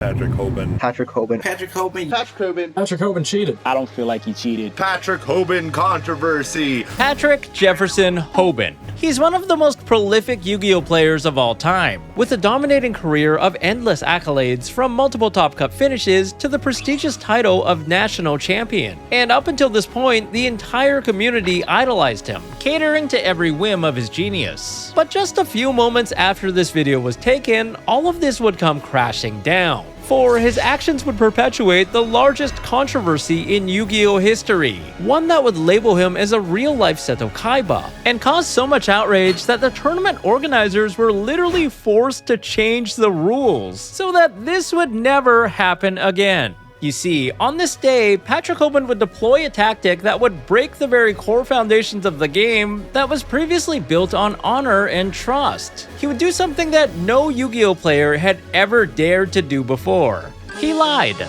Patrick Hoban. Patrick Hoban. Patrick Hoban. Patrick Hoban. Patrick Hoban cheated. I don't feel like he cheated. Patrick Hoban controversy. Patrick Jefferson Hoban. He's one of the most prolific Yu-Gi-Oh players of all time, with a dominating career of endless accolades from multiple Top Cup finishes to the prestigious title of National Champion. And up until this point, the entire community idolized him, catering to every whim of his genius. But just a few moments after this video was taken, all of this would come crashing down. For his actions would perpetuate the largest controversy in Yu-Gi-Oh history, one that would label him as a real-life Seto Kaiba, and cause so much outrage that the tournament organizers were literally forced to change the rules so that this would never happen again. You see, on this day, Patrick Hoban would deploy a tactic that would break the very core foundations of the game that was previously built on honor and trust. He would do something that no Yu-Gi-Oh player had ever dared to do before. He lied.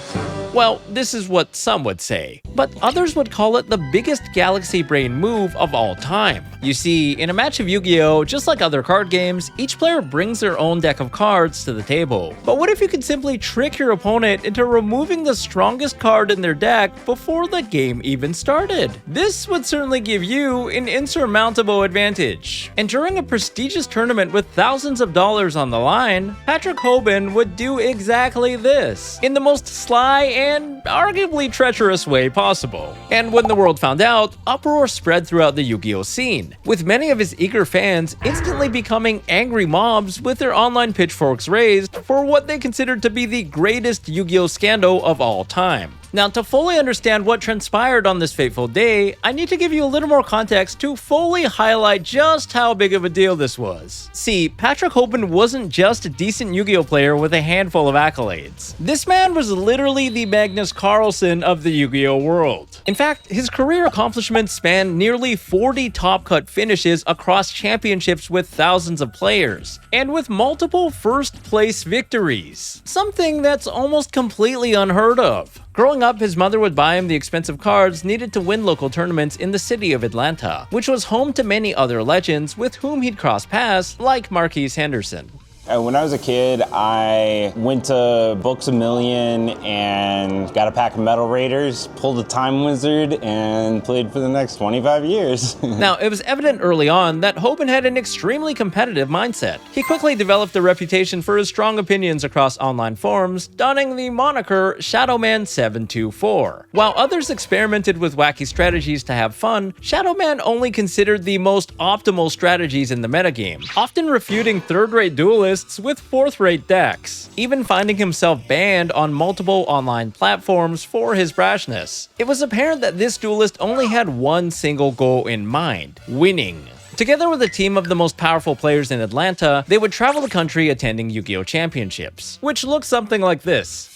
Well, this is what some would say, but others would call it the biggest galaxy brain move of all time. You see, in a match of Yu-Gi-Oh, just like other card games, each player brings their own deck of cards to the table. But what if you could simply trick your opponent into removing the strongest card in their deck before the game even started? This would certainly give you an insurmountable advantage. And during a prestigious tournament with thousands of dollars on the line, Patrick Hoban would do exactly this, in the most sly and arguably treacherous way possible. And when the world found out, uproar spread throughout the Yu-Gi-Oh scene, with many of his eager fans instantly becoming angry mobs with their online pitchforks raised for what they considered to be the greatest Yu-Gi-Oh scandal of all time. Now, to fully understand what transpired on this fateful day, I need to give you a little more context to fully highlight just how big of a deal this was. See, Patrick Hoban wasn't just a decent Yu-Gi-Oh player with a handful of accolades. This man was literally the Magnus Carlsen of the Yu-Gi-Oh world. In fact, his career accomplishments span nearly 40 top cut finishes across championships with thousands of players, and with multiple first place victories. Something that's almost completely unheard of. Growing up, his mother would buy him the expensive cards needed to win local tournaments in the city of Atlanta, which was home to many other legends with whom he'd cross paths, like Marquise Henderson. When I was a kid, I went to Books A Million and got a pack of Metal Raiders, pulled a Time Wizard, and played for the next 25 years. Now, it was evident early on that Hoban had an extremely competitive mindset. He quickly developed a reputation for his strong opinions across online forums, donning the moniker Shadowman724. While others experimented with wacky strategies to have fun, Shadowman only considered the most optimal strategies in the metagame, often refuting third-rate duelists with fourth-rate decks, even finding himself banned on multiple online platforms for his brashness. It was apparent that this duelist only had one single goal in mind: winning. Together with a team of the most powerful players in Atlanta, they would travel the country attending Yu-Gi-Oh! Championships, which looked something like this.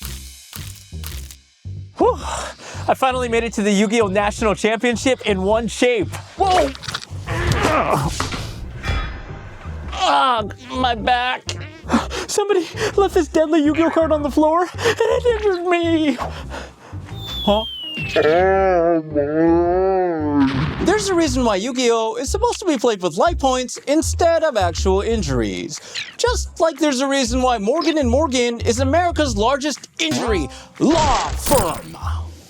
Whew! I finally made it to the Yu-Gi-Oh! National Championship in one shape. Whoa! My back. Somebody left this deadly Yu-Gi-Oh card on the floor, and it injured me. Huh? There's a reason why Yu-Gi-Oh is supposed to be played with light points instead of actual injuries. Just like there's a reason why Morgan & Morgan is America's largest injury law firm.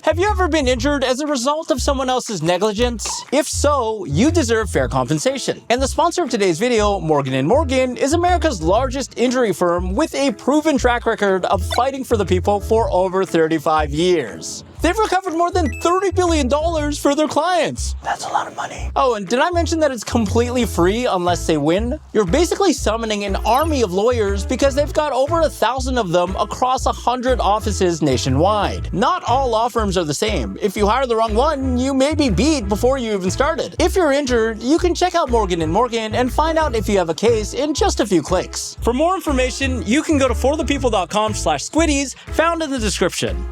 Have you ever been injured as a result of someone else's negligence? If so, you deserve fair compensation. And the sponsor of today's video, Morgan & Morgan, is America's largest injury firm with a proven track record of fighting for the people for over 35 years. They've recovered more than $30 billion for their clients. That's a lot of money. Oh, and did I mention that it's completely free unless they win? You're basically summoning an army of lawyers because they've got over 1,000 of them across 100 offices nationwide. Not all law firms are the same. If you hire the wrong one, you may be beat before you even started. If you're injured, you can check out Morgan & Morgan and find out if you have a case in just a few clicks. For more information, you can go to forthepeople.com/squiddies, found in the description.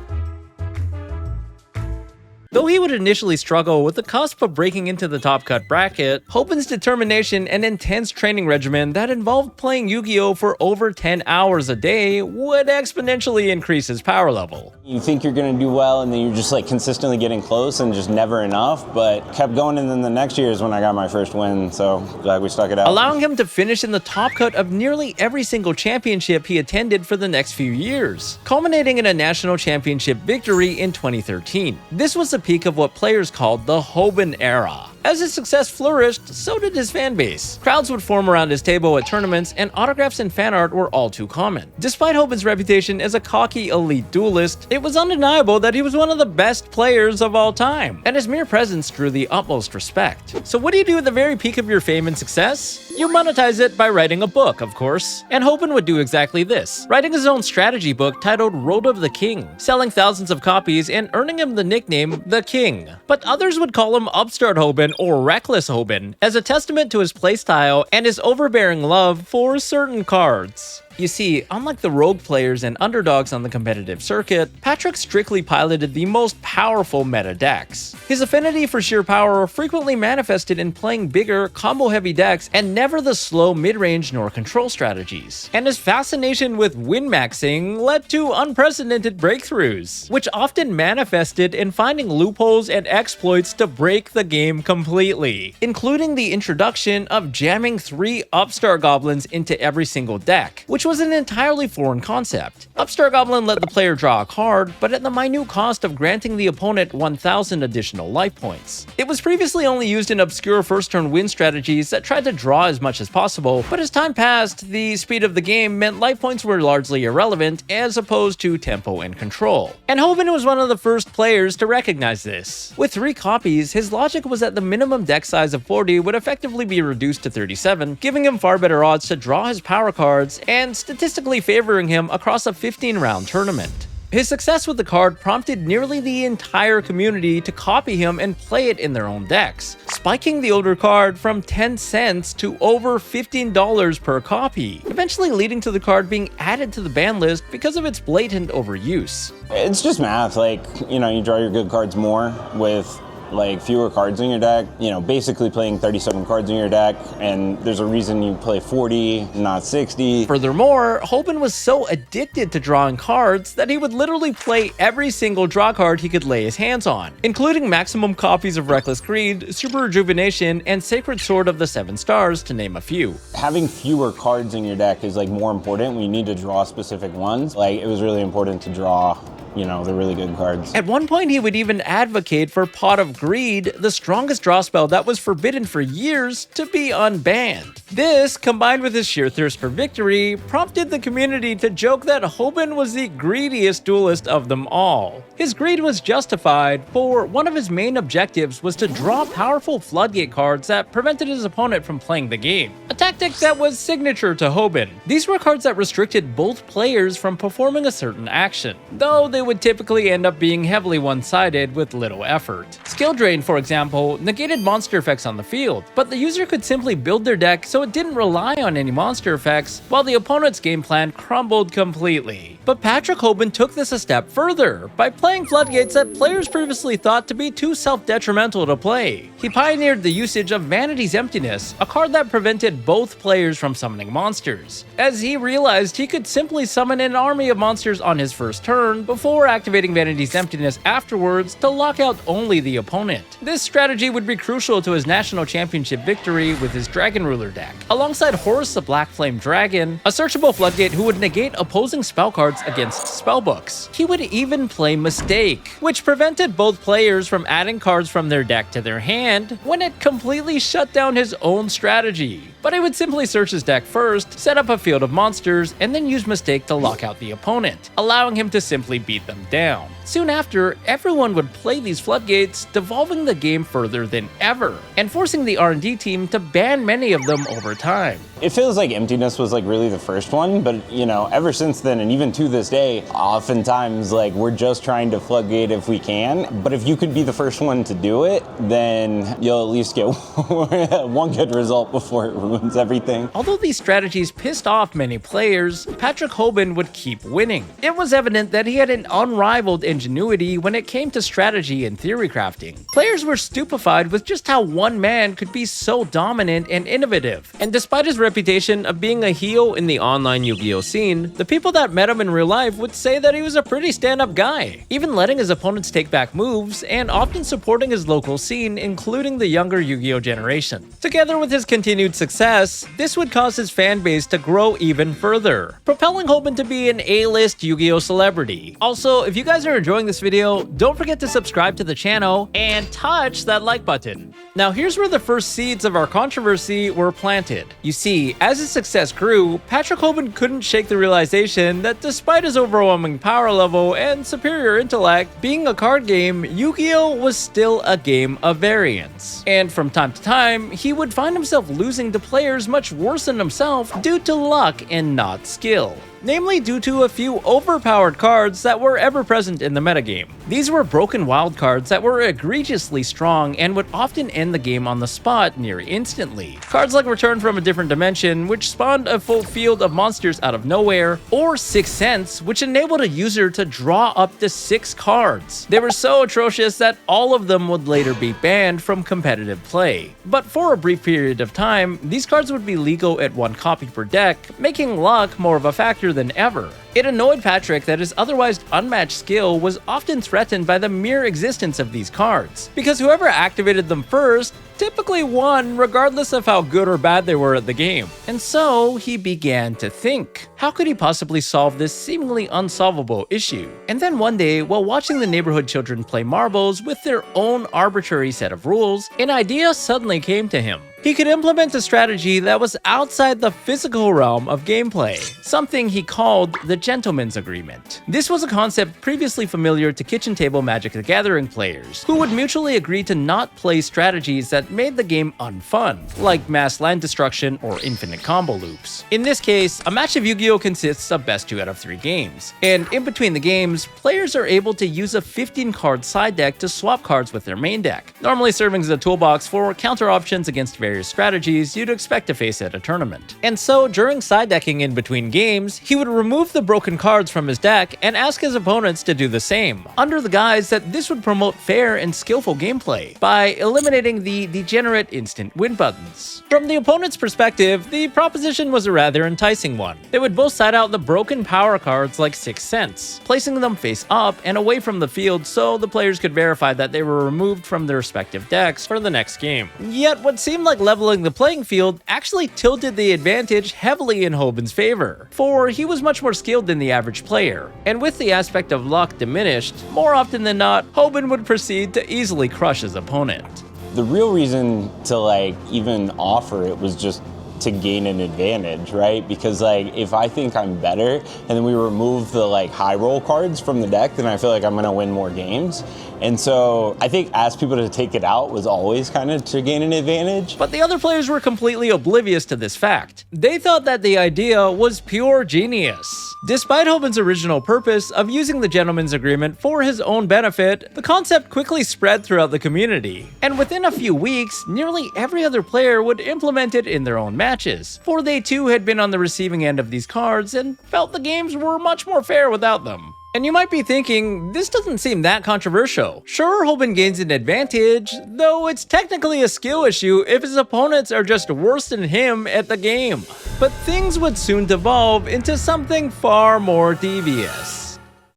Though he would initially struggle with the cusp of breaking into the top cut bracket, Hoban's determination and intense training regimen that involved playing Yu-Gi-Oh! For over 10 hours a day would exponentially increase his power level. You think you're gonna do well, and then you're just like consistently getting close and just never enough, but kept going, and then the next year is when I got my first win, so glad we stuck it out. Allowing him to finish in the top cut of nearly every single championship he attended for the next few years, culminating in a national championship victory in 2013. This was the peak of what players called the Hoban era. As his success flourished, so did his fan base. Crowds would form around his table at tournaments, and autographs and fan art were all too common. Despite Hoban's reputation as a cocky elite duelist, it was undeniable that he was one of the best players of all time, and his mere presence drew the utmost respect. So what do you do at the very peak of your fame and success? You monetize it by writing a book, of course. And Hoban would do exactly this, writing his own strategy book titled Road of the King, selling thousands of copies and earning him the nickname The King. But others would call him Upstart Hoban or Reckless Hoban, as a testament to his playstyle and his overbearing love for certain cards. You see, unlike the rogue players and underdogs on the competitive circuit, Patrick strictly piloted the most powerful meta decks. His affinity for sheer power frequently manifested in playing bigger, combo-heavy decks and never the slow mid-range nor control strategies. And his fascination with win-maxing led to unprecedented breakthroughs, which often manifested in finding loopholes and exploits to break the game completely, including the introduction of jamming 3 Upstart Goblins into every single deck, which was an entirely foreign concept. Upstart Goblin let the player draw a card, but at the minute cost of granting the opponent 1,000 additional life points. It was previously only used in obscure first-turn win strategies that tried to draw as much as possible, but as time passed, the speed of the game meant life points were largely irrelevant as opposed to tempo and control. And Hoban was one of the first players to recognize this. With 3 copies, his logic was that the minimum deck size of 40 would effectively be reduced to 37, giving him far better odds to draw his power cards and statistically favoring him across a 15-round tournament. His success with the card prompted nearly the entire community to copy him and play it in their own decks, spiking the older card from 10 cents to over $15 per copy, eventually leading to the card being added to the ban list because of its blatant overuse. It's just math, like, you know, you draw your good cards more with like fewer cards in your deck, you know, basically playing 37 cards in your deck, and there's a reason you play 40, not 60. Furthermore, Hoban was so addicted to drawing cards that he would literally play every single draw card he could lay his hands on, including maximum copies of Reckless Greed, Super Rejuvenation, and Sacred Sword of the 7 Stars, to name a few. Having fewer cards in your deck is like more important when you need to draw specific ones. Like, it was really important to draw, you know, the really good cards. At one point, he would even advocate for Pot of Greed, the strongest draw spell that was forbidden for years, to be unbanned. This, combined with his sheer thirst for victory, prompted the community to joke that Hoban was the greediest duelist of them all. His greed was justified, for one of his main objectives was to draw powerful floodgate cards that prevented his opponent from playing the game, a tactic that was signature to Hoban. These were cards that restricted both players from performing a certain action, though they would typically end up being heavily one-sided with little effort. Skill Drain, for example, negated monster effects on the field, but the user could simply build their deck so it didn't rely on any monster effects, while the opponent's game plan crumbled completely. But Patrick Hoban took this a step further by playing floodgates that players previously thought to be too self-detrimental to play. He pioneered the usage of Vanity's Emptiness, a card that prevented both players from summoning monsters, as he realized he could simply summon an army of monsters on his first turn before activating Vanity's Emptiness afterwards to lock out only the opponent. This strategy would be crucial to his national championship victory with his Dragon Ruler deck, alongside Horus the Black Flame Dragon, a searchable floodgate who would negate opposing spell cards against spellbooks. He would even play Mistake, which prevented both players from adding cards from their deck to their hand when it completely shut down his own strategy. But he would simply search his deck first, set up a field of monsters, and then use Mistake to lock out the opponent, allowing him to simply beat them down. Soon after, everyone would play these floodgates, devolving the game further than ever, and forcing the R&D team to ban many of them over time. It feels like Emptiness was like really the first one, but you know, ever since then, and even to this day, oftentimes like we're just trying to floodgate if we can, but if you could be the first one to do it, then you'll at least get one good result before it ruins everything. Although these strategies pissed off many players, Patrick Hoban would keep winning. It was evident that he had an unrivaled ingenuity when it came to strategy and theory crafting. Players were stupefied with just how one man could be so dominant and innovative. And despite his reputation of being a heel in the online Yu-Gi-Oh scene, the people that met him in real life would say that he was a pretty stand-up guy, even letting his opponents take back moves and often supporting his local scene, including the younger Yu-Gi-Oh generation. Together with his continued success, this would cause his fan base to grow even further, propelling Hoban to be an A-list Yu-Gi-Oh celebrity. Also, if you guys are enjoying this video, don't forget to subscribe to the channel and touch that like button. Now here's where the first seeds of our controversy were planted. You see, as his success grew, Patrick Hoban couldn't shake the realization that despite his overwhelming power level and superior intellect, being a card game, Yu-Gi-Oh was still a game of variance. And from time to time, he would find himself losing to players much worse than himself due to luck and not skill. Namely due to a few overpowered cards that were ever present in the metagame. These were broken wild cards that were egregiously strong and would often end the game on the spot near instantly. Cards like Return from a Different Dimension, which spawned a full field of monsters out of nowhere, or Sixth Sense, which enabled a user to draw up to 6 cards. They were so atrocious that all of them would later be banned from competitive play. But for a brief period of time, these cards would be legal at 1 copy per deck, making luck more of a factor than ever. It annoyed Patrick that his otherwise unmatched skill was often threatened by the mere existence of these cards, because whoever activated them first typically won regardless of how good or bad they were at the game. And so he began to think, how could he possibly solve this seemingly unsolvable issue? And then one day, while watching the neighborhood children play marbles with their own arbitrary set of rules, an idea suddenly came to him. He could implement a strategy that was outside the physical realm of gameplay, something he called the Gentleman's Agreement. This was a concept previously familiar to kitchen table Magic the Gathering players, who would mutually agree to not play strategies that made the game unfun, like mass land destruction or infinite combo loops. In this case, a match of Yu-Gi-Oh consists of best 2 out of 3 games, and in between the games, players are able to use a 15-card side deck to swap cards with their main deck, normally serving as a toolbox for counter options against various strategies you'd expect to face at a tournament. And so, during side decking in between games, he would remove the broken cards from his deck and ask his opponents to do the same, under the guise that this would promote fair and skillful gameplay by eliminating the degenerate instant win buttons. From the opponent's perspective, the proposition was a rather enticing one. They would both side out the broken power cards like Sixth Sense, placing them face up and away from the field so the players could verify that they were removed from their respective decks for the next game. Yet what seemed like leveling the playing field actually tilted the advantage heavily in Hoban's favor, for he was much more skilled than the average player, and with the aspect of luck diminished, more often than not, Hoban would proceed to easily crush his opponent. The real reason to even offer it was just to gain an advantage, right? Because if I think I'm better and then we remove the high roll cards from the deck, then I feel like I'm gonna win more games. And so I think ask people to take it out was always kind of to gain an advantage. But the other players were completely oblivious to this fact. They thought that the idea was pure genius. Despite Hoban's original purpose of using the Gentleman's Agreement for his own benefit, the concept quickly spread throughout the community. And within a few weeks, nearly every other player would implement it in their own matches, for they too had been on the receiving end of these cards and felt the games were much more fair without them. And you might be thinking, this doesn't seem that controversial. Sure, Hoban gains an advantage, though it's technically a skill issue if his opponents are just worse than him at the game. But things would soon devolve into something far more devious.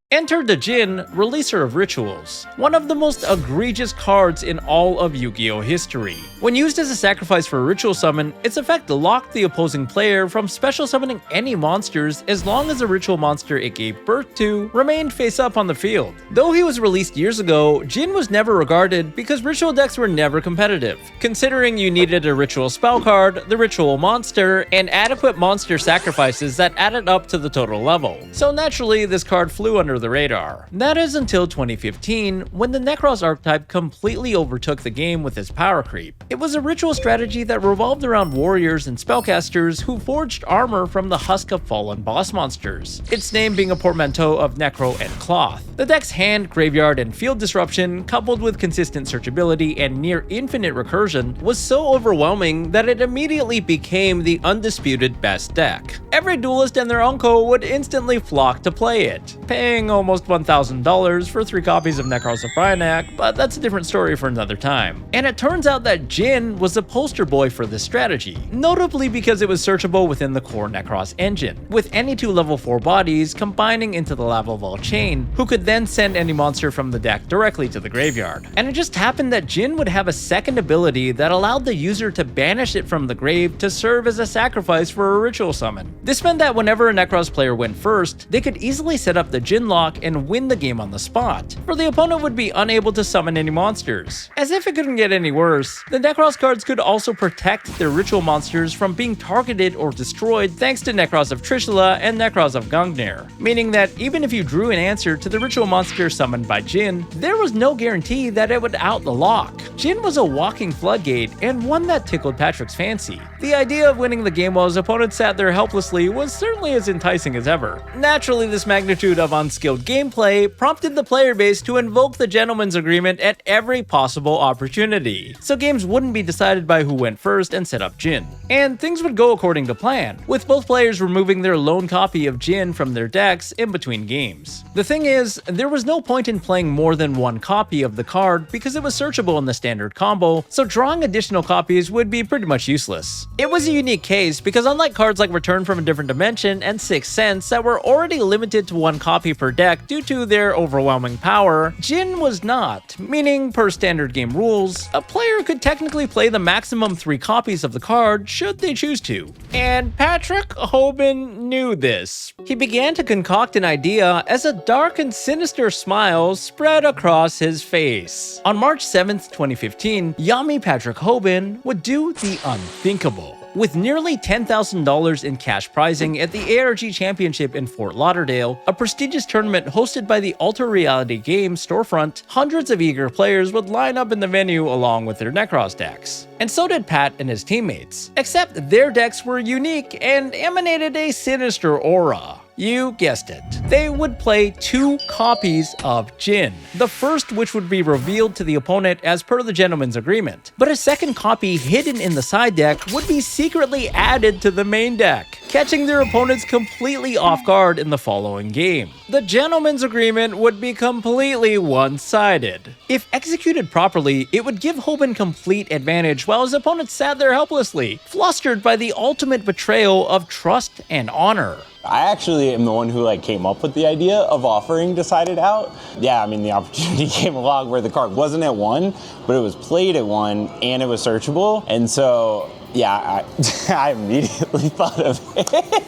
Enter Djinn, releaser of rituals, one of the most egregious cards in all of Yu-Gi-Oh history. When used as a sacrifice for a ritual summon, its effect locked the opposing player from special summoning any monsters as long as the ritual monster it gave birth to remained face up on the field. Though he was released years ago, Djinn was never regarded because ritual decks were never competitive, considering you needed a ritual spell card, the ritual monster, and adequate monster sacrifices that added up to the total level. So naturally, this card flew under under the radar. That is until 2015, when the Necros archetype completely overtook the game with its power creep. It was a ritual strategy that revolved around warriors and spellcasters who forged armor from the husk of fallen boss monsters, its name being a portmanteau of necro and cloth. The deck's hand, graveyard, and field disruption, coupled with consistent searchability and near infinite recursion, was so overwhelming that it immediately became the undisputed best deck. Every duelist and their uncle would instantly flock to play it, paying almost $1,000 for 3 copies of Necros of Brionac, but that's a different story for another time. And it turns out that Jin was the poster boy for this strategy, notably because it was searchable within the core Necros engine, with any 2 level 4 bodies combining into the Lavaval chain, who could then send any monster from the deck directly to the graveyard. And it just happened that Jin would have a second ability that allowed the user to banish it from the grave to serve as a sacrifice for a ritual summon. This meant that whenever a Necros player went first, they could easily set up the Jin lock and win the game on the spot, for the opponent would be unable to summon any monsters. As if it couldn't get any worse, the Necros cards could also protect their ritual monsters from being targeted or destroyed thanks to Necros of Trishula and Necros of Gungnir, meaning that even if you drew an answer to the ritual monster summoned by Jin, there was no guarantee that it would out the lock. Jin was a walking floodgate, and one that tickled Patrick's fancy. The idea of winning the game while his opponent sat there helplessly was certainly as enticing as ever. Naturally, this magnitude of unskilled gameplay prompted the player base to invoke the gentleman's agreement at every possible opportunity, so games wouldn't be decided by who went first and set up Jin. And things would go according to plan, with both players removing their lone copy of Jin from their decks in between games. The thing is, there was no point in playing more than 1 copy of the card because it was searchable in the standard combo, so drawing additional copies would be pretty much useless. It was a unique case because unlike cards like Return from a Different Dimension and Sixth Sense that were already limited to 1 copy per deck due to their overwhelming power, Jin was not, meaning per standard game rules, a player could technically play the maximum 3 copies of the card should they choose to. And Patrick Hoban knew this. He began to concoct an idea as a dark and sinister smile spread across his face. On March 7th, 2015, Yami Patrick Hoban would do the unthinkable. With nearly $10,000 in cash prizing at the ARG Championship in Fort Lauderdale, a prestigious tournament hosted by the Alter Reality Games storefront, hundreds of eager players would line up in the venue along with their Necros decks. And so did Pat and his teammates, except their decks were unique and emanated a sinister aura. You guessed it. They would play 2 copies of Jin, the first which would be revealed to the opponent as per the gentleman's agreement, but a second copy hidden in the side deck would be secretly added to the main deck, catching their opponents completely off guard in the following game. The gentleman's agreement would be completely one-sided. If executed properly, it would give Hoban complete advantage while his opponent sat there helplessly, flustered by the ultimate betrayal of trust and honor. I actually am the one who came up with the idea of offering Decided Out. Yeah, I mean, the opportunity came along where the card wasn't at 1, but it was played at 1 and it was searchable. And so, yeah, I immediately thought of it.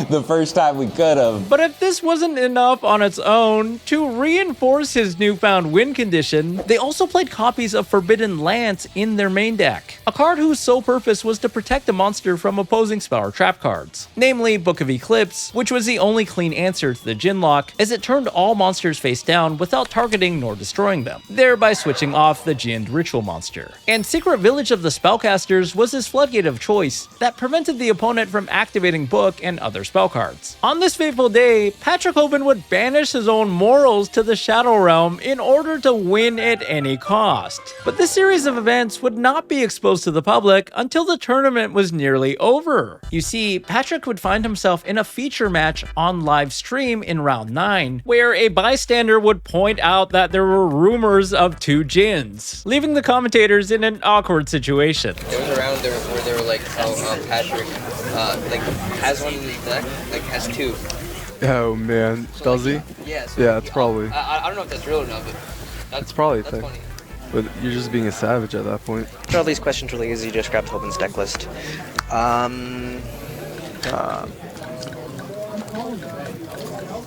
The first time we could have. But if this wasn't enough on its own, to reinforce his newfound win condition, they also played copies of Forbidden Lance in their main deck, a card whose sole purpose was to protect a monster from opposing spell or trap cards, namely Book of Eclipse, which was the only clean answer to the Jin lock, as it turned all monsters face down without targeting nor destroying them, thereby switching off the Jinned ritual monster. And Secret Village of the Spellcasters was his floodgate of choice that prevented the opponent from activating Book and other spell cards. On this fateful day, Patrick Hoban would banish his own morals to the Shadow Realm in order to win at any cost. But this series of events would not be exposed to the public until the tournament was nearly over. You see, Patrick would find himself in a feature match on live stream in round 9, where a bystander would point out that there were rumors of 2 Jins, leaving the commentators in an awkward situation. There was a round there where they were like, Patrick, has one in his deck, has 2. Oh man, So, does he? Yeah. So Yeah, it's probably. I don't know if that's real or not, but It's probably a that's thing. funny. But you're just being a savage at that point. All these questions really easy. Just grab Hoban's deck list.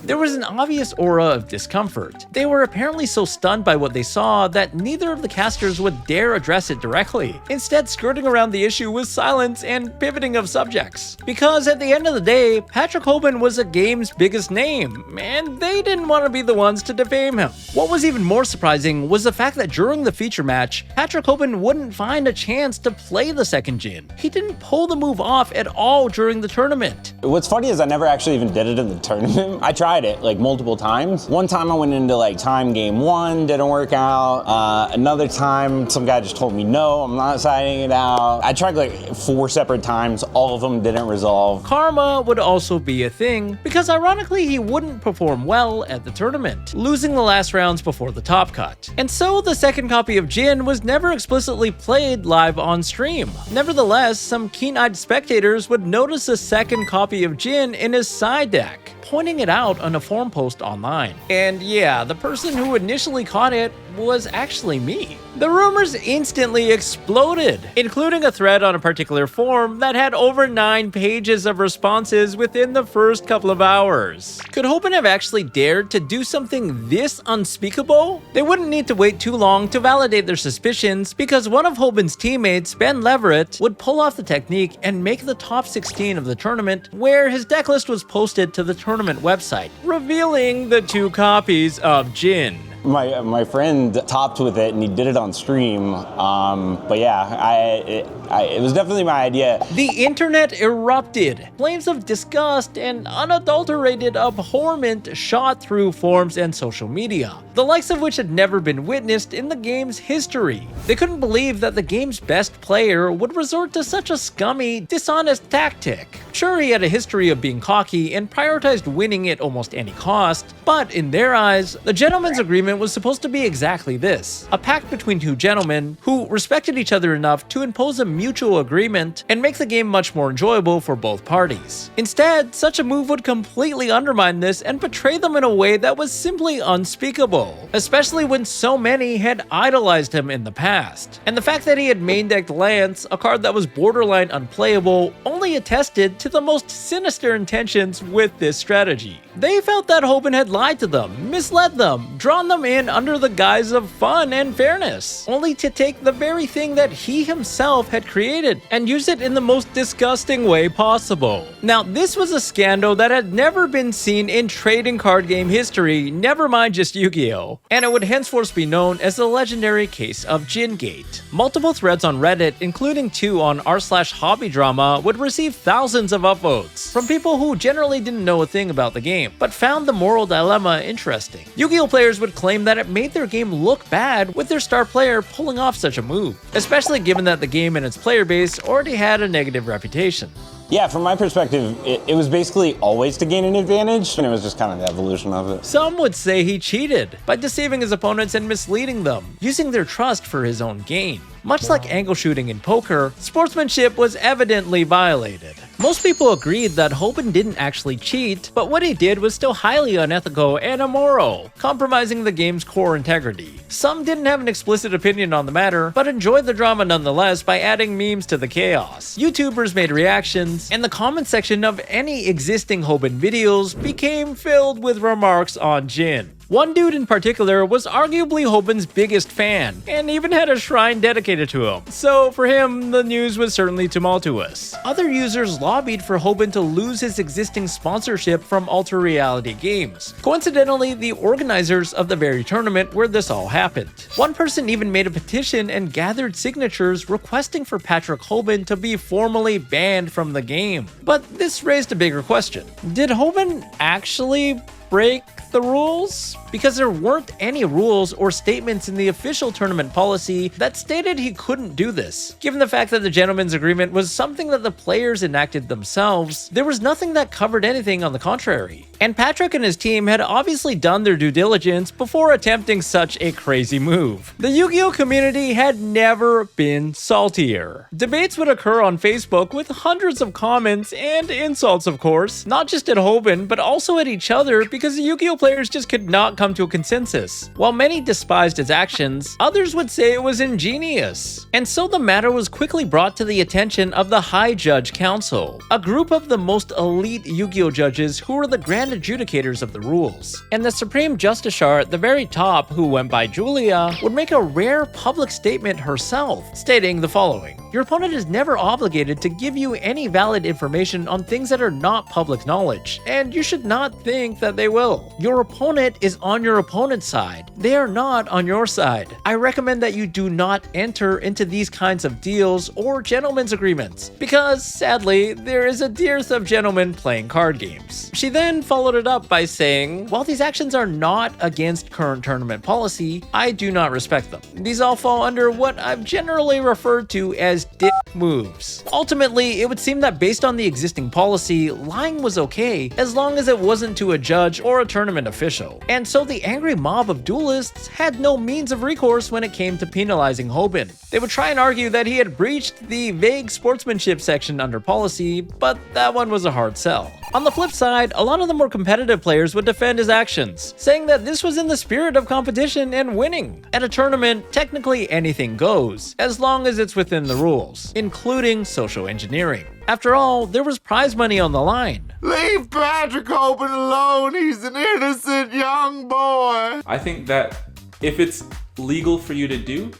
There was an obvious aura of discomfort. They were apparently so stunned by what they saw that neither of the casters would dare address it directly, instead skirting around the issue with silence and pivoting of subjects. Because at the end of the day, Patrick Hoban was a game's biggest name, and they didn't want to be the ones to defame him. What was even more surprising was the fact that during the feature match, Patrick Hoban wouldn't find a chance to play the second Jin. He didn't pull the move off at all during the tournament. What's funny is I never actually even did it in the tournament. I tried it like multiple times. One time I went into like time game 1, didn't work out. Another time, some guy just told me no, I'm not signing it out. I tried like 4 separate times, all of them didn't resolve. Karma would also be a thing, because ironically he wouldn't perform well at the tournament, losing the last rounds before the top cut. And so the second copy of Jin was never explicitly played live on stream. Nevertheless, some keen-eyed spectators would notice a second copy of Jin in his side deck, pointing it out on a forum post online. And yeah, the person who initially caught it was actually me. The rumors instantly exploded, including a thread on a particular forum that had over 9 pages of responses within the first couple of hours. Could Hoban have actually dared to do something this unspeakable? They wouldn't need to wait too long to validate their suspicions, because one of Hoban's teammates, Ben Leverett, would pull off the technique and make the top 16 of the tournament, where his decklist was posted to the tournament website, revealing the 2 copies of Jin. My friend topped with it and he did it on stream. But yeah, it was definitely my idea. The internet erupted. Flames of disgust and unadulterated abhorrent shot through forums and social media, the likes of which had never been witnessed in the game's history. They couldn't believe that the game's best player would resort to such a scummy, dishonest tactic. Sure, he had a history of being cocky and prioritized winning at almost any cost, but in their eyes, the gentleman's agreement was supposed to be exactly this: a pact between 2 gentlemen who respected each other enough to impose a mutual agreement and make the game much more enjoyable for both parties. Instead, such a move would completely undermine this and betray them in a way that was simply unspeakable, especially when so many had idolized him in the past. And the fact that he had main decked Lance, a card that was borderline unplayable, only attested to the most sinister intentions with this strategy. They felt that Hoban had lied to them, misled them, drawn them in under the guise of fun and fairness, only to take the very thing that he himself had created and use it in the most disgusting way possible. Now, this was a scandal that had never been seen in trading card game history, never mind just Yu-Gi-Oh! And it would henceforth be known as the legendary case of Jin-Gate. Multiple threads on Reddit, including 2 on r/hobbydrama, would receive thousands of upvotes from people who generally didn't know a thing about the game, but found the moral dilemma interesting. Yu-Gi-Oh! Players would claim that it made their game look bad with their star player pulling off such a move, especially given that the game and its player base already had a negative reputation. Yeah, from my perspective, it was basically always to gain an advantage, and it was just kind of the evolution of it. Some would say he cheated by deceiving his opponents and misleading them, using their trust for his own gain. Much like angle shooting in poker, sportsmanship was evidently violated. Most people agreed that Hoban didn't actually cheat, but what he did was still highly unethical and immoral, compromising the game's core integrity. Some didn't have an explicit opinion on the matter, but enjoyed the drama nonetheless by adding memes to the chaos. YouTubers made reactions, and the comment section of any existing Hoban videos became filled with remarks on Jin. One dude in particular was arguably Hoban's biggest fan, and even had a shrine dedicated to him. So for him, the news was certainly tumultuous. Other users lobbied for Hoban to lose his existing sponsorship from Alter Reality Games. Coincidentally, the organizers of the very tournament where this all happened. One person even made a petition and gathered signatures requesting for Patrick Hoban to be formally banned from the game. But this raised a bigger question. Did Hoban actually break the rules? Because there weren't any rules or statements in the official tournament policy that stated he couldn't do this. Given the fact that the gentleman's agreement was something that the players enacted themselves, there was nothing that covered anything on the contrary. And Patrick and his team had obviously done their due diligence before attempting such a crazy move. The Yu-Gi-Oh! Community had never been saltier. Debates would occur on Facebook with hundreds of comments and insults, of course, not just at Hoban, but also at each other, because the Yu-Gi-Oh! Players just could not come to a consensus. While many despised his actions, others would say it was ingenious. And so the matter was quickly brought to the attention of the High Judge Council, a group of the most elite Yu-Gi-Oh! Judges who were the grand adjudicators of the rules. And the Supreme Justiciar at the very top, who went by Julia, would make a rare public statement herself, stating the following: "Your opponent is never obligated to give you any valid information on things that are not public knowledge, and you should not think that they will. Your opponent is on your opponent's side. They are not on your side. I recommend that you do not enter into these kinds of deals or gentlemen's agreements, because sadly, there is a dearth of gentlemen playing card games." She then followed it up by saying, "While these actions are not against current tournament policy, I do not respect them. These all fall under what I've generally referred to as dick moves." Ultimately, it would seem that based on the existing policy, lying was okay as long as it wasn't to a judge or a tournament official. And so the angry mob of duelists had no means of recourse when it came to penalizing Hoban. They would try and argue that he had breached the vague sportsmanship section under policy, but that one was a hard sell. On the flip side, a lot of the more competitive players would defend his actions, saying that this was in the spirit of competition and winning. At a tournament, technically anything goes, as long as it's within the rules, including social engineering. After all, there was prize money on the line. Leave Patrick Hoban alone. He's an innocent young boy. I think that if it's legal for you to do,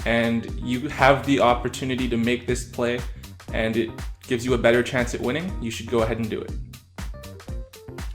and you have the opportunity to make this play, and it gives you a better chance at winning, you should go ahead and do it.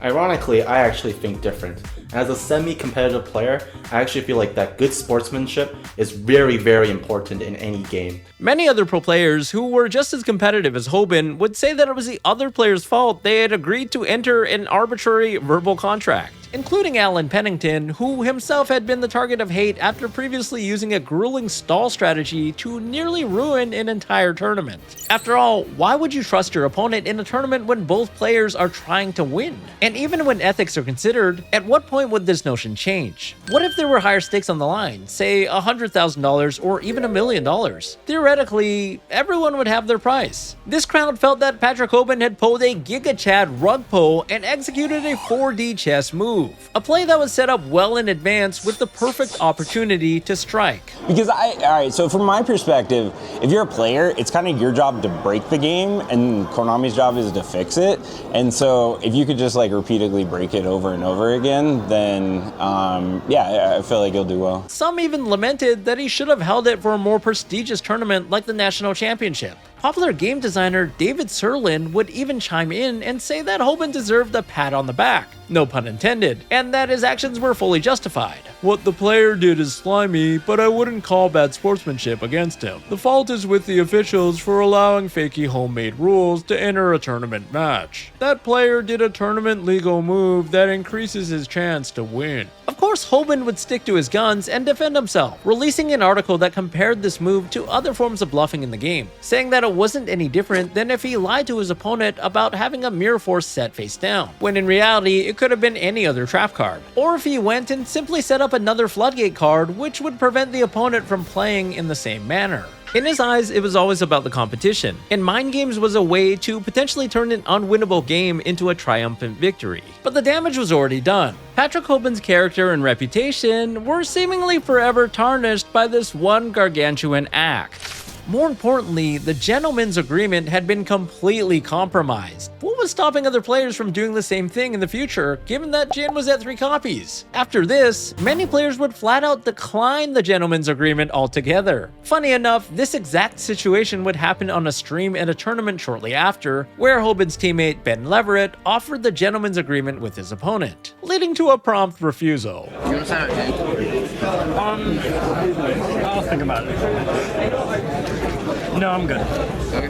Ironically, I actually think different. As a semi-competitive player, I actually feel like that good sportsmanship is very, very important in any game. Many other pro players who were just as competitive as Hoban would say that it was the other player's fault they had agreed to enter an arbitrary verbal contract, including Alan Pennington, who himself had been the target of hate after previously using a grueling stall strategy to nearly ruin an entire tournament. After all, why would you trust your opponent in a tournament when both players are trying to win? And even when ethics are considered, at what point would this notion change? What if there were higher stakes on the line, say $100,000 or even $1 million? Theoretically, everyone would have their price. This crowd felt that Patrick Hoban had pulled a Giga Chad rug pull and executed a 4D chess move, a play that was set up well in advance with the perfect opportunity to strike. Because alright, so from my perspective, if you're a player, it's kind of your job to break the game, and Konami's job is to fix it. And so if you could just like repeatedly break it over and over again, then yeah, I feel like you'll do well. Some even lamented that he should have held it for a more prestigious tournament like the National Championship. Popular game designer David Serlin would even chime in and say that Hoban deserved a pat on the back, no pun intended, and that his actions were fully justified. "What the player did is slimy, but I wouldn't call bad sportsmanship against him. The fault is with the officials for allowing fakey homemade rules to enter a tournament match. That player did a tournament legal move that increases his chance to win." Of course, Hoban would stick to his guns and defend himself, releasing an article that compared this move to other forms of bluffing in the game, saying that it wasn't any different than if he lied to his opponent about having a Mirror Force set face down, when in reality it could have been any other trap card, or if he went and simply set up another Floodgate card which would prevent the opponent from playing in the same manner. In his eyes, it was always about the competition, and mind games was a way to potentially turn an unwinnable game into a triumphant victory. But the damage was already done. Patrick Hoban's character and reputation were seemingly forever tarnished by this one gargantuan act. More importantly, the gentleman's agreement had been completely compromised. What was stopping other players from doing the same thing in the future, given that Jin was at 3 copies? After this, many players would flat out decline the gentleman's agreement altogether. Funny enough, this exact situation would happen on a stream at a tournament shortly after, where Hoban's teammate Ben Leverett offered the gentleman's agreement with his opponent, leading to a prompt refusal. You want to sign up, Jin? I'll think about it. No, I'm good. Okay.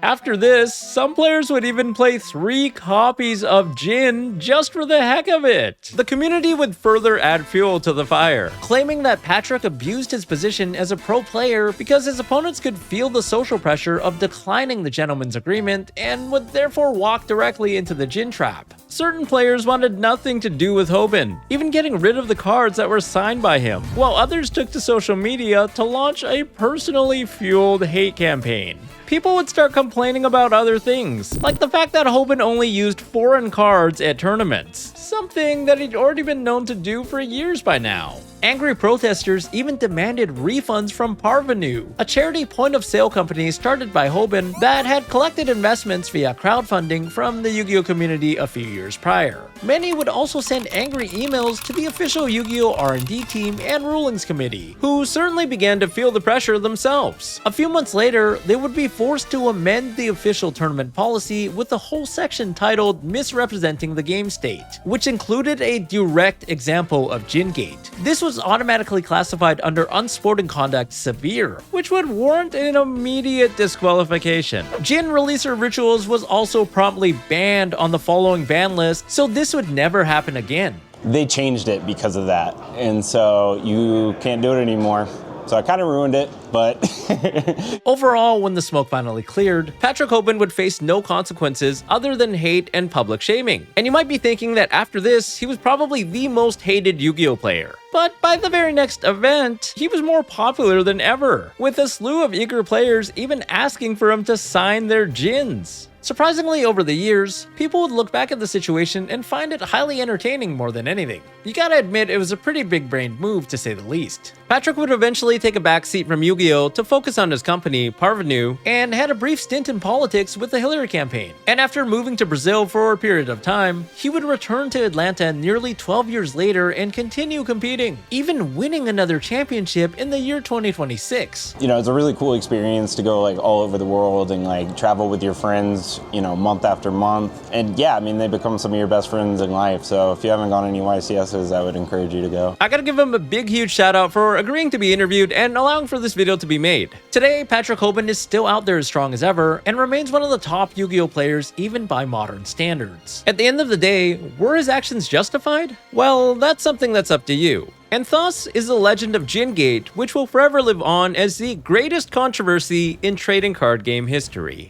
After this, some players would even play 3 copies of Jin just for the heck of it. The community would further add fuel to the fire, claiming that Patrick abused his position as a pro player because his opponents could feel the social pressure of declining the gentleman's agreement and would therefore walk directly into the Jin trap. Certain players wanted nothing to do with Hoban, even getting rid of the cards that were signed by him, while others took to social media to launch a personally fueled hate campaign. people would start complaining about other things, like the fact that Hoban only used foreign cards at tournaments, something that he'd already been known to do for years by now. Angry protesters even demanded refunds from Parvenu, a charity point-of-sale company started by Hoban that had collected investments via crowdfunding from the Yu-Gi-Oh community a few years prior. Many would also send angry emails to the official Yu-Gi-Oh R&D team and rulings committee, who certainly began to feel the pressure themselves. A few months later, they would be forced to amend the official tournament policy with a whole section titled Misrepresenting the Game State, which included a direct example of Jingate. This was automatically classified under unsporting conduct severe, which would warrant an immediate disqualification. Jin releaser rituals was also promptly banned on the following ban list, so this would never happen again. They changed it because of that, and so you can't do it anymore. So I kind of ruined it, but... Overall, when the smoke finally cleared, Patrick Hoban would face no consequences other than hate and public shaming. And you might be thinking that after this, he was probably the most hated Yu-Gi-Oh player. But by the very next event, he was more popular than ever, with a slew of eager players even asking for him to sign their Jins. Surprisingly, over the years, people would look back at the situation and find it highly entertaining more than anything. You gotta admit, it was a pretty big-brained move to say the least. Patrick would eventually take a backseat from Yu-Gi-Oh! To focus on his company, Parvenu, and had a brief stint in politics with the Hillary campaign. And after moving to Brazil for a period of time, he would return to Atlanta nearly 12 years later and continue competing, even winning another championship in the year 2026. You know, it's a really cool experience to go like all over the world and like travel with your friends, you know, month after month. And yeah, I mean, they become some of your best friends in life. So if you haven't gone any YCSs, I would encourage you to go. I gotta give him a big, huge shout out for agreeing to be interviewed and allowing for this video to be made. Today, Patrick Hoban is still out there as strong as ever and remains one of the top Yu-Gi-Oh players even by modern standards. At the end of the day, were his actions justified? Well, that's something that's up to you. And thus is the legend of Jingate, which will forever live on as the greatest controversy in trading card game history.